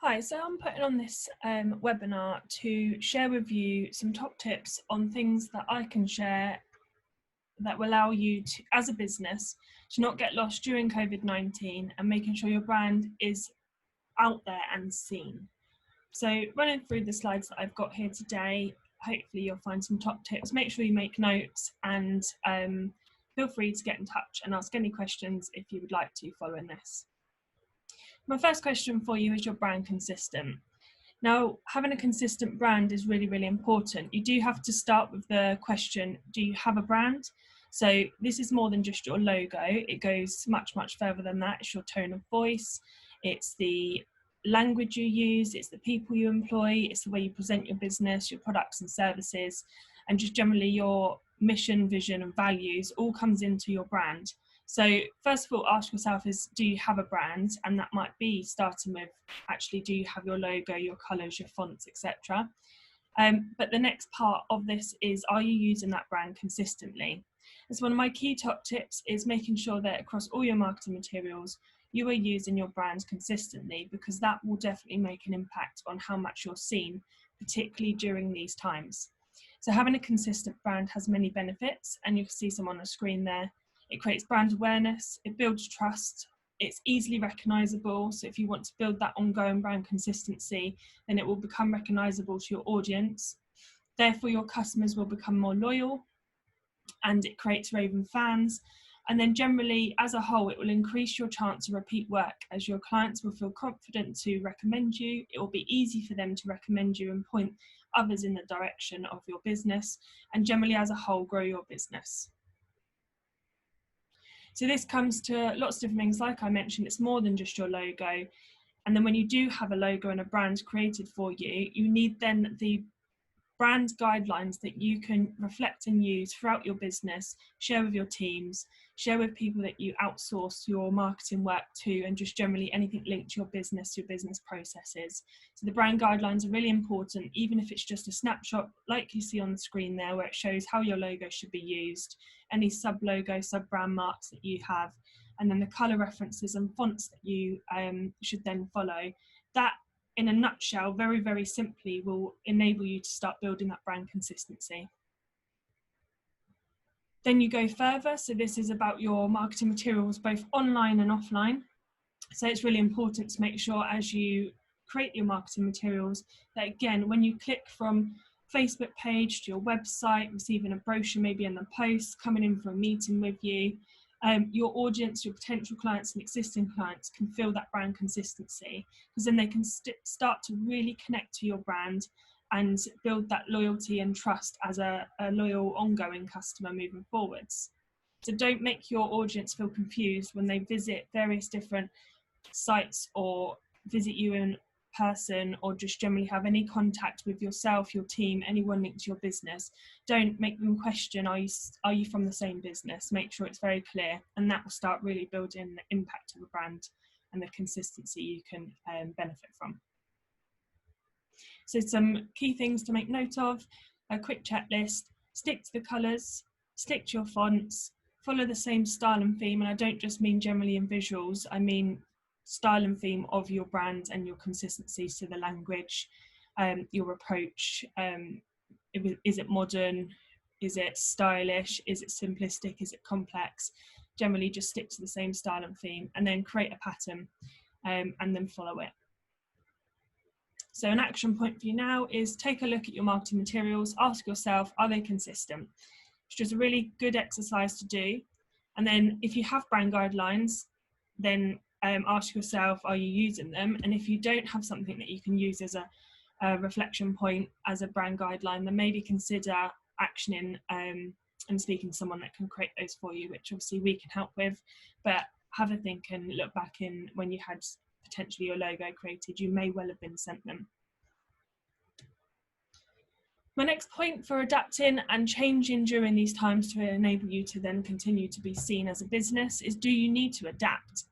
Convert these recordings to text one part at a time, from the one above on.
Hi, so I'm putting on this webinar to share with you some top tips on things that I can share that will allow you to, as a business, to not get lost during COVID-19 and making sure your brand is out there and seen. So running through the slides that I've got here today, hopefully you'll find some top tips. Make sure you make notes and feel free to get in touch and ask any questions if you would like to following this. My first question for you is your brand consistent? Now, having a consistent brand is really, really important. You do have to start with the question, do you have a brand? So this is more than just your logo. It goes much, much further than that. It's your tone of voice. It's the language you use. It's the people you employ. It's the way you present your business, your products and services, and just generally your mission, vision, and values all comes into your brand. So first of all, ask yourself do you have a brand? And that might be starting with actually, do you have your logo, your colours, your fonts, etc. But the next part of this is, are you using that brand consistently? As one of my key top tips is making sure that across all your marketing materials, you are using your brand consistently, because that will definitely make an impact on how much you're seen, particularly during these times. So having a consistent brand has many benefits, and you can see some on the screen there. It creates brand awareness, it builds trust, it's easily recognisable. So if you want to build that ongoing brand consistency, then it will become recognisable to your audience. Therefore, your customers will become more loyal, and it creates raving fans. And then generally, as a whole, it will increase your chance of repeat work, as your clients will feel confident to recommend you. It will be easy for them to recommend you and point others in the direction of your business, and generally as a whole, grow your business. So this comes to lots of different things. Like I mentioned, it's more than just your logo. And then when you do have a logo and a brand created for you, you need then the brand guidelines that you can reflect and use throughout your business, share with your teams, share with people that you outsource your marketing work to, and just generally anything linked to your business processes. So the brand guidelines are really important, even if it's just a snapshot like you see on the screen there, where it shows how your logo should be used, any sub-logo, sub-brand marks that you have, and then the colour references and fonts that you should then follow. That, in a nutshell, very, very simply, will enable you to start building that brand consistency. Then you go further. So this is about your marketing materials, both online and offline. So it's really important to make sure as you create your marketing materials that, again, when you click from Facebook page to your website, receiving a brochure maybe in the post, coming in for a meeting with you, your audience, your potential clients and existing clients can feel that brand consistency, because then they can start to really connect to your brand and build that loyalty and trust as a loyal ongoing customer moving forwards. So don't make your audience feel confused when they visit various different sites or visit you in person, or just generally have any contact with yourself, your team, anyone linked to your business. Don't make them question, are you from the same business? Make sure it's very clear, and that will start really building the impact of a brand and the consistency you can benefit from. So some key things to make note of: a quick checklist: stick to the colours, stick to your fonts, follow the same style and theme. And I don't just mean generally in visuals, I mean style and theme of your brand and your consistency. So the language, your approach, is it modern, is it stylish, is it simplistic, is it complex? Generally just stick to the same style and theme, and then create a pattern and then follow it. So an action point for you now is take a look at your marketing materials, ask yourself, are they consistent? It's just a really good exercise to do. And then if you have brand guidelines, then ask yourself, are you using them? And if you don't have something that you can use as a reflection point, as a brand guideline, then maybe consider actioning and speaking to someone that can create those for you, which obviously we can help with. But have a think and look back in when you had potentially your logo created, you may well have been sent them. My next point for adapting and changing during these times to enable you to then continue to be seen as a business is, do you need to adapt?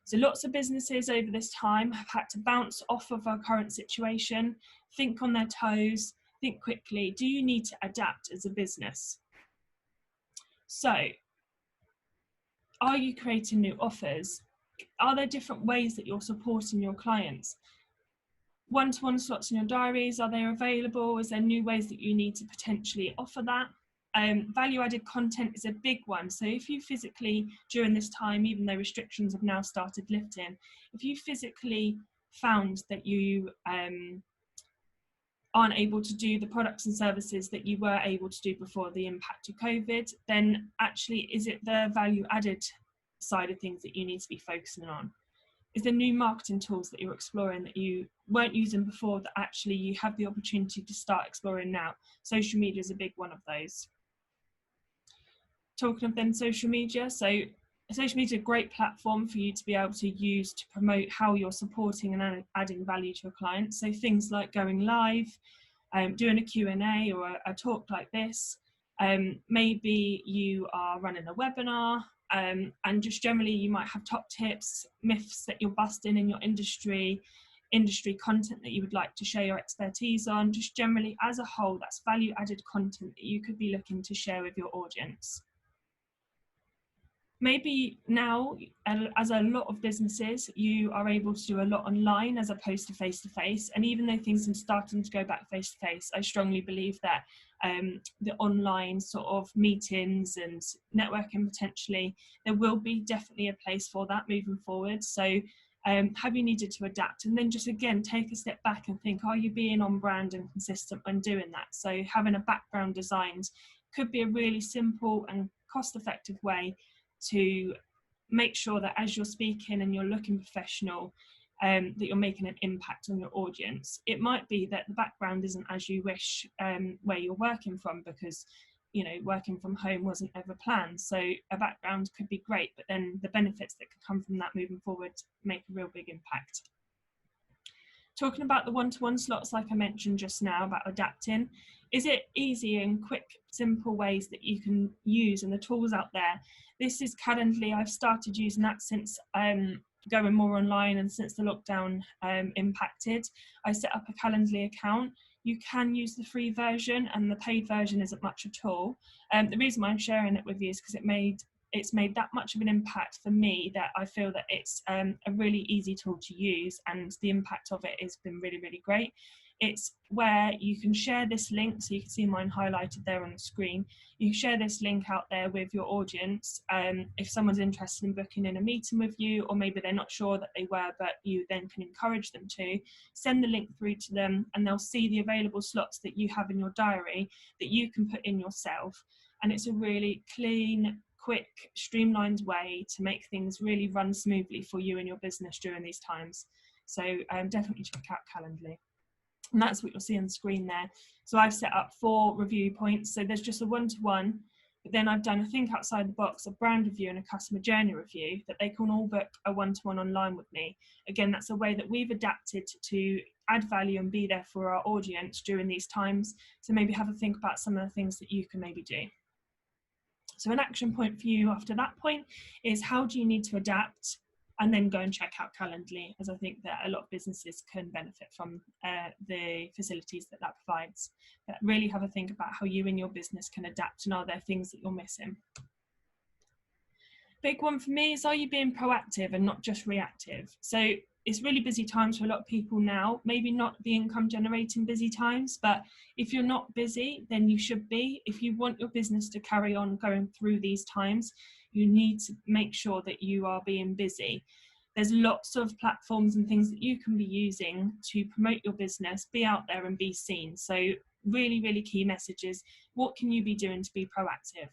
So lots of businesses over this time have had to bounce off of our current situation, think on their toes, think quickly. Do you need to adapt as a business? So are you creating new offers? Are there different ways that you're supporting your clients? One-to-one slots in your diaries, are they available? Is there new ways that you need to potentially offer that? Value-added content is a big one. So if you physically, during this time, even though restrictions have now started lifting, if you physically found that you aren't able to do the products and services that you were able to do before the impact of COVID, then actually is it the value-added side of things that you need to be focusing on? Is there new marketing tools that you're exploring that you weren't using before that actually you have the opportunity to start exploring now? Social media is a big one of those. Talking of then social media, so social media is a great platform for you to be able to use to promote how you're supporting and adding value to your clients. So things like going live, doing a Q&A or a talk like this. Maybe you are running a webinar, and just generally you might have top tips, myths that you're busting in your industry content that you would like to share your expertise on. Just generally as a whole, that's value added content that you could be looking to share with your audience. Maybe now, as a lot of businesses, you are able to do a lot online as opposed to face-to-face. And even though things are starting to go back face-to-face, I strongly believe that the online sort of meetings and networking potentially, there will be definitely a place for that moving forward. So have you needed to adapt? And then just again, take a step back and think, are you being on brand and consistent when doing that? So having a background designed could be a really simple and cost-effective way to make sure that as you're speaking and you're looking professional, that you're making an impact on your audience. It might be that the background isn't as you wish where you're working from, because you know working from home wasn't ever planned. So a background could be great, but then the benefits that could come from that moving forward make a real big impact. Talking about the one-to-one slots, like I mentioned just now about adapting, is it easy and quick, simple ways that you can use and the tools out there? This is Calendly. I've started using that since going more online and since the lockdown impacted. I set up a Calendly account. You can use the free version and the paid version isn't much at all. The reason why I'm sharing it with you is because it's made that much of an impact for me that I feel that it's a really easy tool to use, and the impact of it has been really, really great. It's where you can share this link, so you can see mine highlighted there on the screen. You can share this link out there with your audience. If someone's interested in booking in a meeting with you, or maybe they're not sure that they were, but you then can encourage them to, send the link through to them and they'll see the available slots that you have in your diary that you can put in yourself. And it's a really clean, quick, streamlined way to make things really run smoothly for you and your business during these times. So definitely check out Calendly. And that's what you'll see on the screen there. So I've set up 4 review points. So there's just a one-to-one, but then I've done a think outside the box, a brand review and a customer journey review that they can all book a one-to-one online with me. Again, that's a way that we've adapted to add value and be there for our audience during these times. So maybe have a think about some of the things that you can maybe do. So an action point for you after that point is, how do you need to adapt? And then go and check out Calendly, as I think that a lot of businesses can benefit from the facilities that provides. But really have a think about how you and your business can adapt, and are there things that you're missing? Big one for me is, are you being proactive and not just reactive? So it's really busy times for a lot of people now, maybe not the income generating busy times, but if you're not busy, then you should be. If you want your business to carry on going through these times, you need to make sure that you are being busy. There's lots of platforms and things that you can be using to promote your business, be out there and be seen. So really, really key messages. What can you be doing to be proactive?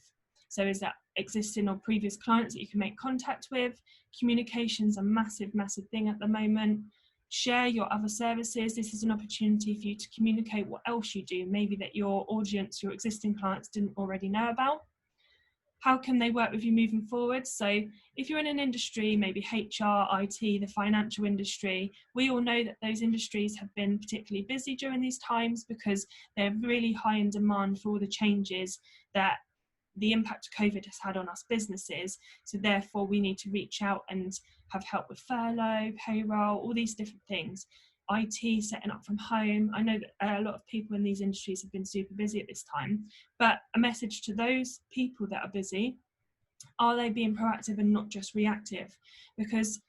So is that existing or previous clients that you can make contact with? Communication's a massive, massive thing at the moment. Share your other services. This is an opportunity for you to communicate what else you do, maybe that your audience, your existing clients didn't already know about. How can they work with you moving forward? So if you're in an industry, maybe HR, IT, the financial industry, we all know that those industries have been particularly busy during these times because they're really high in demand for all the changes that the impact of COVID has had on us businesses. So therefore we need to reach out and have help with furlough, payroll, all these different things. IT, setting up from home. I know that a lot of people in these industries have been super busy at this time, but a message to those people that are busy, are they being proactive and not just reactive? Because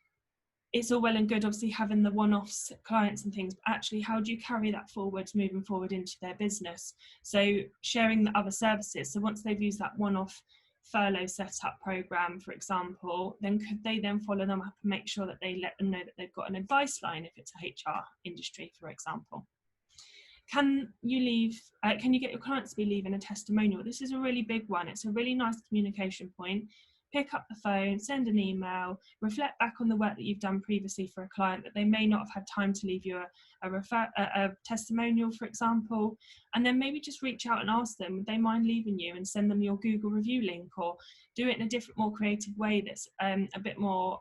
it's all well and good obviously having the one-offs clients and things, but actually how do you carry that forward moving forward into their business? So sharing the other services, so once they've used that one-off furlough setup program, for example, then could they then follow them up and make sure that they let them know that they've got an advice line if it's a HR industry, for example? Can you get your clients to be leaving a testimonial? This is a really big one. It's a really nice communication point. Pick up the phone, send an email, reflect back on the work that you've done previously for a client that they may not have had time to leave you a testimonial, for example, and then maybe just reach out and ask them, would they mind leaving you, and send them your Google review link, or do it in a different, more creative way that's a bit more,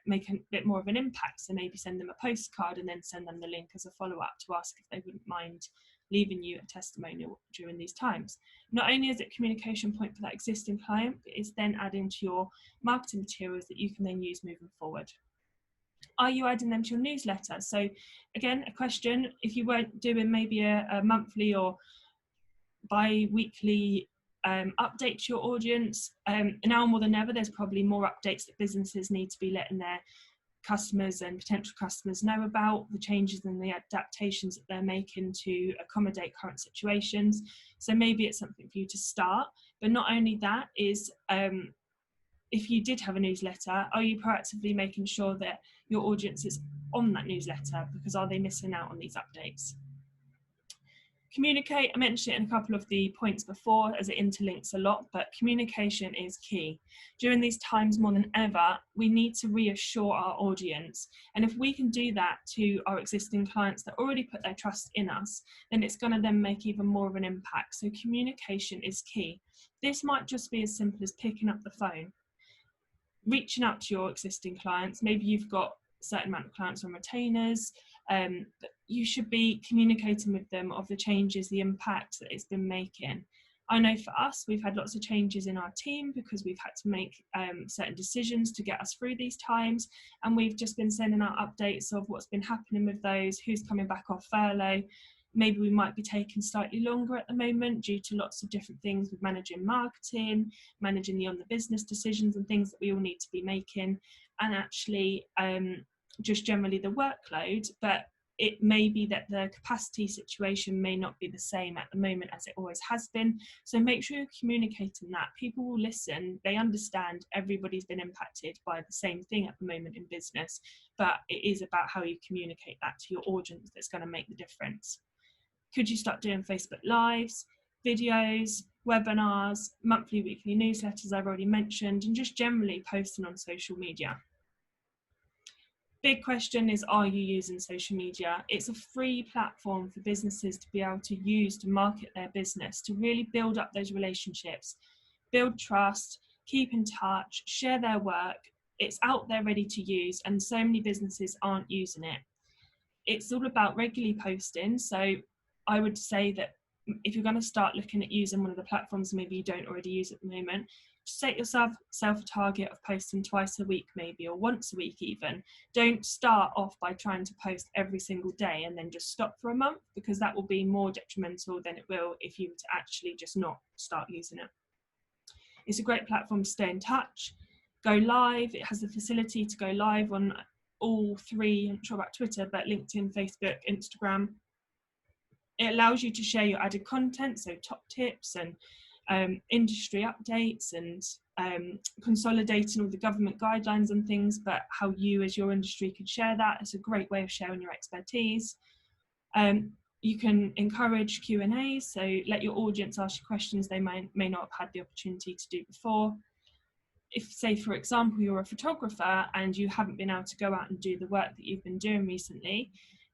make a bit more of an impact. So maybe send them a postcard and then send them the link as a follow-up to ask if they wouldn't mind leaving you a testimonial during these times. Not only is it a communication point for that existing client, but it's then adding to your marketing materials that you can then use moving forward. Are you adding them to your newsletter? So again, a question, if you weren't doing maybe a monthly or bi-weekly update to your audience, now more than ever, there's probably more updates that businesses need to be letting their customers and potential customers know about, the changes and the adaptations that they're making to accommodate current situations. So maybe it's something for you to start. But not only that is, if you did have a newsletter, are you proactively making sure that your audience is on that newsletter? Because are they missing out on these updates? Communicate, I mentioned it in a couple of the points before as it interlinks a lot, but communication is key. During these times more than ever, we need to reassure our audience. And if we can do that to our existing clients that already put their trust in us, then it's going to then make even more of an impact. So communication is key. This might just be as simple as picking up the phone, reaching out to your existing clients. Maybe you've got a certain amount of clients on retainers, but you should be communicating with them of the changes, the impact that it's been making. I know for us, we've had lots of changes in our team because we've had to make certain decisions to get us through these times, and we've just been sending out updates of what's been happening with those, who's coming back off furlough. Maybe we might be taking slightly longer at the moment due to lots of different things with managing marketing, managing the on-the-business decisions and things that we all need to be making, and actually just generally the workload. But it may be that the capacity situation may not be the same at the moment as it always has been. So make sure you're communicating that. People will listen, they understand everybody's been impacted by the same thing at the moment in business, but it is about how you communicate that to your audience that's going to make the difference. Could you start doing Facebook Lives, videos, webinars, monthly, weekly newsletters I've already mentioned, and just generally posting on social media? Big question is, are you using social media? It's a free platform for businesses to be able to use to market their business, to really build up those relationships, build trust, keep in touch, share their work. It's out there ready to use, and so many businesses aren't using it. It's all about regularly posting. So I would say that if you're going to start looking at using one of the platforms maybe you don't already use at the moment, set yourself a target of posting twice a week maybe, or once a week even. Don't start off by trying to post every single day and then just stop for a month, because that will be more detrimental than it will if you were to actually just not start using it. It's a great platform to stay in touch, go live. It has the facility to go live on all three, I'm not sure about Twitter, but LinkedIn, Facebook, Instagram. It allows you to share your added content, so top tips and industry updates, and consolidating all the government guidelines and things, but how you as your industry could share that. It's a great way of sharing your expertise. You can encourage Q&As, so let your audience ask you questions they may not have had the opportunity to do before. If, say, for example, you're a photographer and you haven't been able to go out and do the work that you've been doing recently,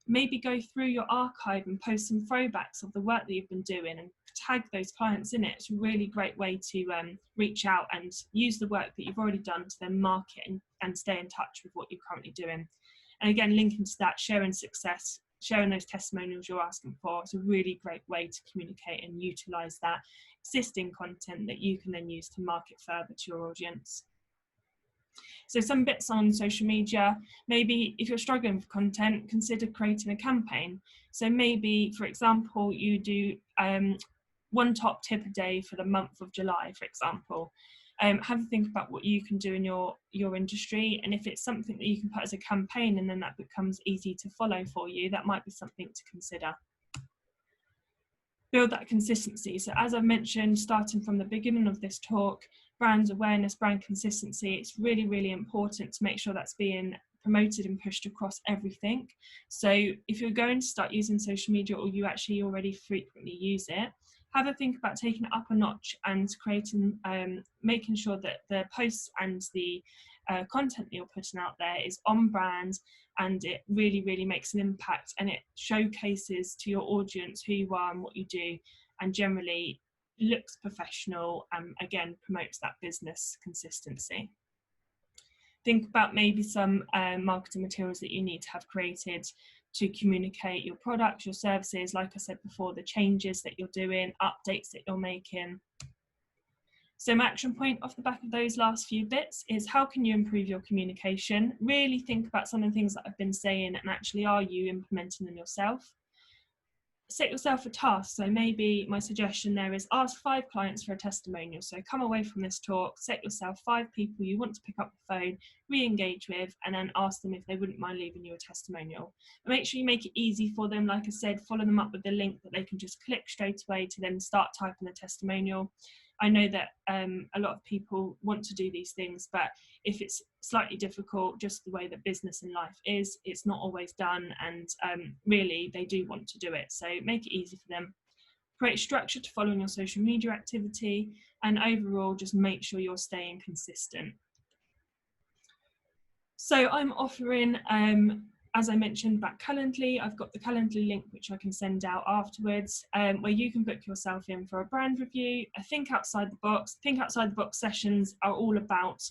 maybe go through your archive and post some throwbacks of the work that you've been doing and tag those clients in it. It's a really great way to reach out and use the work that you've already done to then market and stay in touch with what you're currently doing. And again, linking to that, sharing success, sharing those testimonials you're asking for. It's a really great way to communicate and utilize that existing content that you can then use to market further to your audience. So some bits on social media, maybe if you're struggling with content, consider creating a campaign. So maybe, for example, you do one top tip a day for the month of July, for example. Have a think about what you can do in your industry, and if it's something that you can put as a campaign and then that becomes easy to follow for you, that might be something to consider. Build that consistency. So as I've mentioned, starting from the beginning of this talk, brand awareness, brand consistency, it's really, really important to make sure that's being promoted and pushed across everything. So if you're going to start using social media, or you actually already frequently use it, have a think about taking it up a notch and creating, making sure that the posts and the content that you're putting out there is on brand, and it really, really makes an impact, and it showcases to your audience who you are and what you do, and generally looks professional, and again promotes that business consistency. Think about maybe some marketing materials that you need to have created to communicate your products, your services, like I said before, the changes that you're doing, updates that you're making. So my action point off the back of those last few bits is, how can you improve your communication? Really think about some of the things that I've been saying, and actually, are you implementing them yourself? Set yourself a task. So maybe my suggestion there is, ask 5 clients for a testimonial. So come away from this talk, set yourself 5 people you want to pick up the phone, re-engage with, and then ask them if they wouldn't mind leaving you a testimonial. And make sure you make it easy for them. Like I said, follow them up with the link that they can just click straight away to then start typing the testimonial. I know that a lot of people want to do these things, but if it's slightly difficult, just the way that business and life is, it's not always done, and really they do want to do it. So make it easy for them. Create structure to following your social media activity, and overall just make sure you're staying consistent. So I'm offering, as I mentioned, back Calendly. I've got the Calendly link, which I can send out afterwards, where you can book yourself in for a brand review. A Think Outside the Box. Think Outside the Box sessions are all about,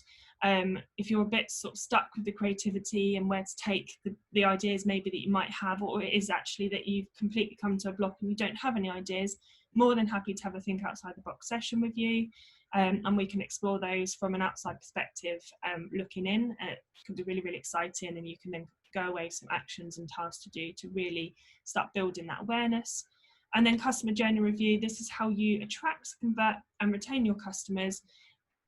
if you're a bit sort of stuck with the creativity and where to take the ideas maybe that you might have, or it is actually that you've completely come to a block and you don't have any ideas, more than happy to have a Think Outside the Box session with you. And we can explore those from an outside perspective, looking in. It can be really, really exciting, and you can then go away with some actions and tasks to do to really start building that awareness. And then customer journey review. This is how you attract, convert, and retain your customers,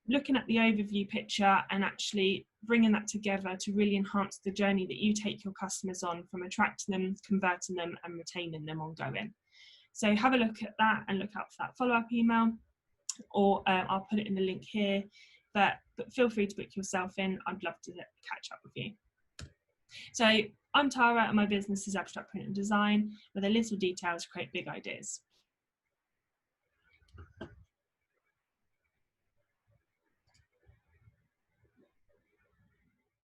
looking at the overview picture and actually bringing that together to really enhance the journey that you take your customers on, from attracting them, converting them, and retaining them ongoing. So have a look at that and look out for that follow-up email, or I'll put it in the link here, but feel free to book yourself in. I'd love to catch up with you. So I'm Tara, and my business is Abstract Print and Design, where the little details create big ideas.